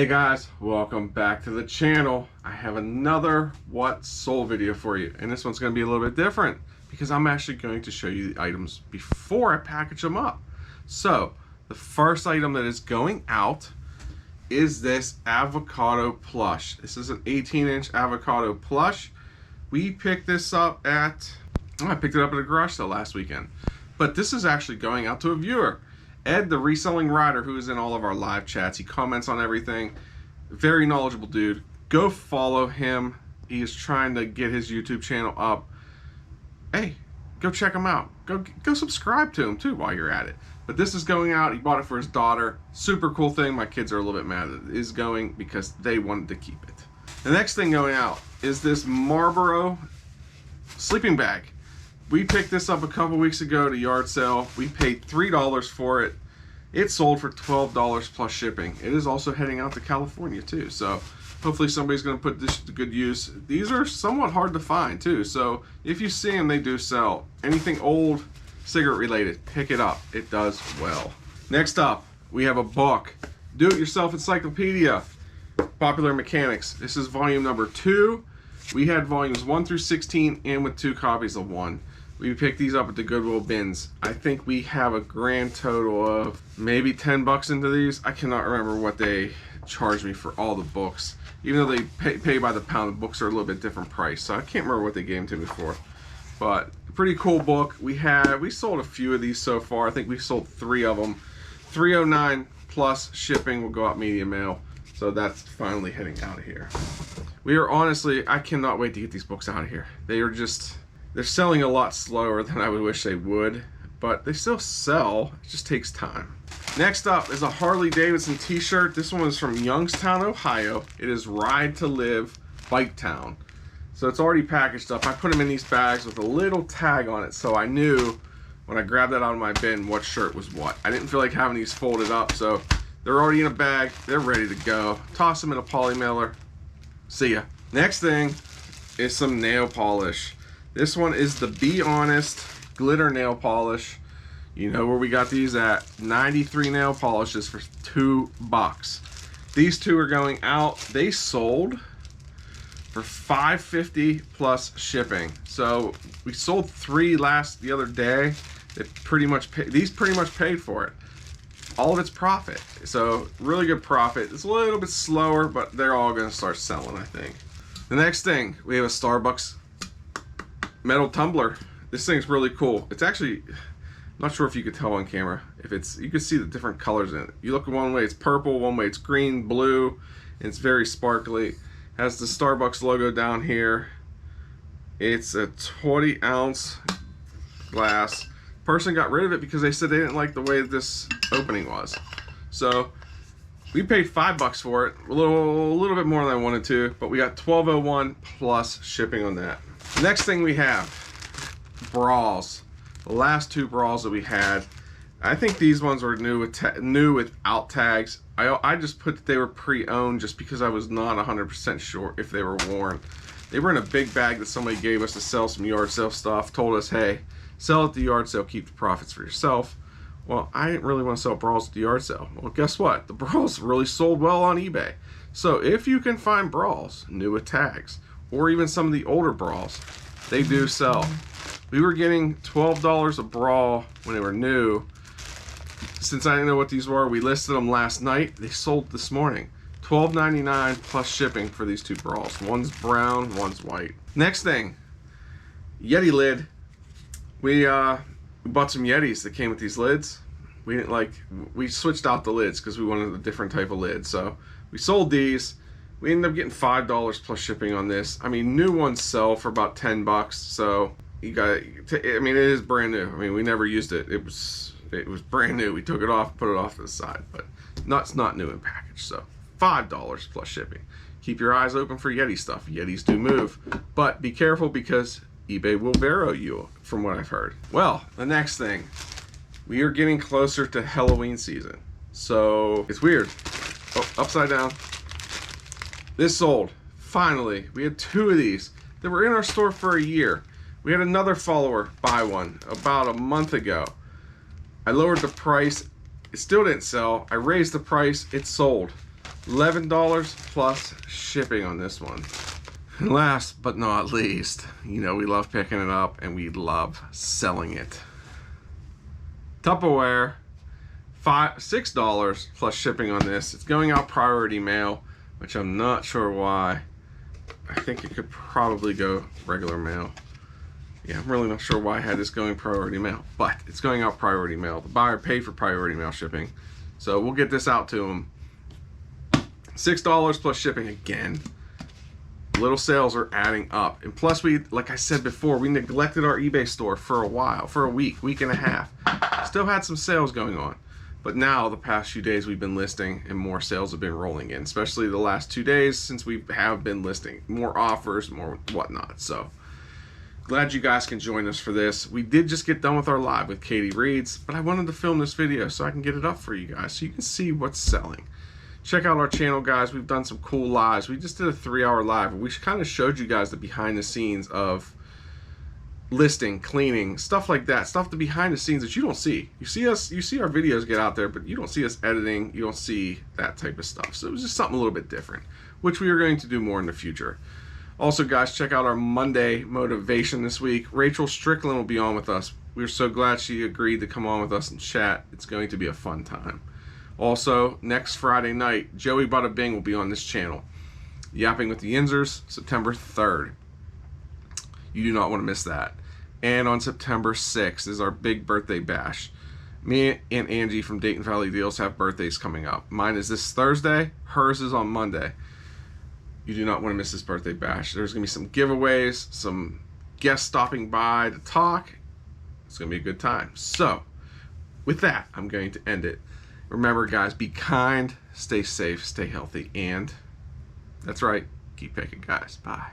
Hey guys, welcome back to the channel. I have another what sold video for you, and this one's going to be a little bit different because I'm actually going to show you the items before I package them up. So the first item that is going out is this avocado plush. This is an 18-inch avocado plush. We picked this up at, I picked it up at a garage sale last weekend, but this is actually going out to a viewer. Ed, the reselling rider, who is in all of our live chats. He comments on everything. Very knowledgeable dude. Go follow him. He is trying to get his YouTube channel up. Hey, go check him out. Go subscribe to him too while you're at it. But this is going out. He bought it for his daughter. Super cool thing. My kids are a little bit mad that it is going because they wanted to keep it. The next thing going out is this Marlboro sleeping bag. We picked this up a couple weeks ago at a yard sale. We paid $3 for it. It sold for $12 plus shipping. It is also heading out to California too, so hopefully somebody's going to put this to good use. These are somewhat hard to find too, so if you see them, they do sell. Anything old, cigarette related, pick it up. It does well. Next up, we have a book. Do-it-yourself encyclopedia. Popular Mechanics. This is volume number 2. We had volumes 1 through 16 and with 2 copies of 1. We picked these up at the Goodwill bins. I think we have a grand total of maybe 10 bucks into these. I cannot remember what they charged me for all the books. Even though they pay by the pound, the books are a little bit different price. So I can't remember what they gave them to me for. But pretty cool book. We sold a few of these so far. I think we sold 3 of them. $3.09 plus shipping will go out medium mail. So that's finally heading out of here. We are honestly, I cannot wait to get these books out of here. They're selling a lot slower than I would wish they would, but they still sell. It just takes time. Next up is a Harley Davidson t-shirt. This one is from Youngstown, Ohio. It is Ride to Live Bike Town. So it's already packaged up. I put them in these bags with a little tag on it, so I knew when I grabbed that out of my bin what shirt was what. I didn't feel like having these folded up, so they're already in a bag. They're ready to go. Toss them in a poly mailer. See ya. Next thing is some nail polish. This one is the Be Honest glitter nail polish. You know where we got these at. 93 nail polishes for $2. These 2 are going out. They sold for $5.50 plus shipping. So we sold 3 the other day. These pretty much paid for it. All of its profit. So really good profit. It's a little bit slower, but they're all going to start selling, I think. The next thing, we have a Starbucks metal tumbler. This thing's really cool. It's actually, I'm not sure if you could tell on camera. You can see the different colors in it. You look one way, it's purple, one way it's green, blue, and it's very sparkly. Has the Starbucks logo down here. It's a 20-ounce glass. Person got rid of it because they said they didn't like the way this opening was. So we paid $5 for it, a little bit more than I wanted to, but we got $12.01 plus shipping on that. Next thing we have, bras. The last 2 bras that we had, I think these ones were new without tags. I just put that they were pre-owned just because I was not 100% sure if they were worn. They were in a big bag that somebody gave us to sell some yard sale stuff. Told us, hey, sell at the yard sale, keep the profits for yourself. Well, I didn't really want to sell bras at the yard sale. Well, guess what? The bras really sold well on eBay. So if you can find bras new with tags, or even some of the older bras, they do sell. We were getting $12 a bra when they were new. Since I didn't know what these were, we listed them last night. They sold this morning. $12.99 plus shipping for these 2 bras. One's brown, one's white. Next thing, Yeti lid. We bought some Yetis that came with these lids. We switched out the lids because we wanted a different type of lid. So we sold these. We ended up getting $5 plus shipping on this. I mean, new ones sell for about 10 bucks. So you got I mean, it is brand new. I mean, we never used it. It was brand new. We took it off, put it off to the side, but it's not new in package. So $5 plus shipping. Keep your eyes open for Yeti stuff. Yetis do move, but be careful because eBay will vero you, from what I've heard. Well, the next thing, we are getting closer to Halloween season. So it's weird. Oh, upside down. This sold. Finally, we had 2 of these that were in our store for a year. We had another follower buy one about a month ago. I lowered the price. It still didn't sell. I raised the price. It sold. $11 plus shipping on this one. And last but not least, you know we love picking it up and we love selling it. Tupperware, $6 plus shipping on this. It's going out priority mail, which I'm not sure why. I think it could probably go regular mail. Yeah, I'm really not sure why I had this going priority mail, but it's going out priority mail. The buyer paid for priority mail shipping, so we'll get this out to them. $6 plus shipping again. Little sales are adding up, and plus we, like I said before, we neglected our eBay store for a while, for a week and a half. Still had some sales going on, but now the past few days we've been listing and more sales have been rolling in, especially the last 2 days since we have been listing. More offers, more whatnot. So glad you guys can join us for this. We did just get done with our live with Katie Reeds, but I wanted to film this video so I can get it up for you guys so you can see what's selling. Check out our channel, guys. We've done some cool lives. We just did a 3-hour live. We kind of showed you guys the behind the scenes of listing, cleaning, stuff like that. Stuff the behind the scenes that you don't see. You see our videos get out there, but you don't see us editing. You don't see that type of stuff. So it was just something a little bit different, which we are going to do more in the future. Also, guys, check out our Monday motivation this week. Rachel Strickland will be on with us. We're so glad she agreed to come on with us and chat. It's going to be a fun time. Also, next Friday night, Joey Bada Bing will be on this channel. Yapping with the Yinzers, September 3rd. You do not want to miss that. And on September 6th is our big birthday bash. Me and Angie from Dayton Valley Deals have birthdays coming up. Mine is this Thursday. Hers is on Monday. You do not want to miss this birthday bash. There's going to be some giveaways, some guests stopping by to talk. It's going to be a good time. So, with that, I'm going to end it. Remember, guys, be kind, stay safe, stay healthy, and that's right, keep picking, guys. Bye.